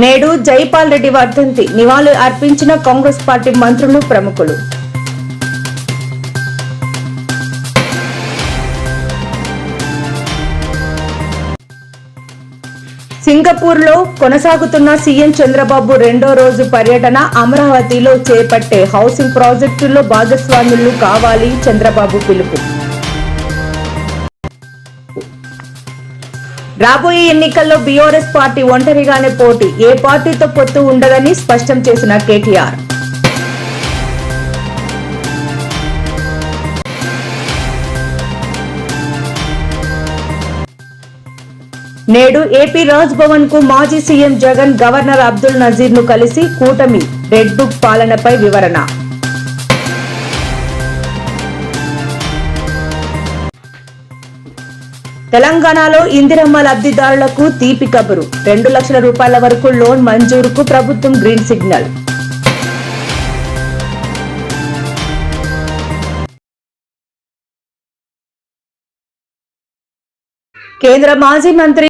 నేడు జైపాల్ రెడ్డి వర్ధంతి నివాళులు అర్పించిన కాంగ్రెస్ పార్టీ మంత్రులు ప్రముఖులు. సింగపూర్లో కొనసాగుతున్న సీఎం చంద్రబాబు రెండో రోజు పర్యటన. అమరావతిలో చేపట్టే హౌసింగ్ ప్రాజెక్టుల్లో భాగస్వాములు కావాలి చంద్రబాబు పిలుపు. రాబోయే ఎన్నికల్లో బీఆర్ఎస్ పార్టీ ఒంటరిగానే పోటీ, ఏ పార్టీతో పొత్తు ఉండదని స్పష్టం చేసిన కేటీఆర్. నేడు ఏపీ రాజ్ భవన్ కు మాజీ సీఎం జగన్, గవర్నర్ అబ్దుల్ నజీర్ ను కలిసి కూటమి రెడ్ బుక్ పాలనపై వివరణ. తెలంగాణలో ఇందిరమ్మ లబ్ధిదారులకు తీపి కబురు. 2 లక్షల రూపాయల వరకు లోన్ మంజూరుకు ప్రభుత్వం గ్రీన్ సిగ్నల్. కేంద్ర మాజీ మంత్రి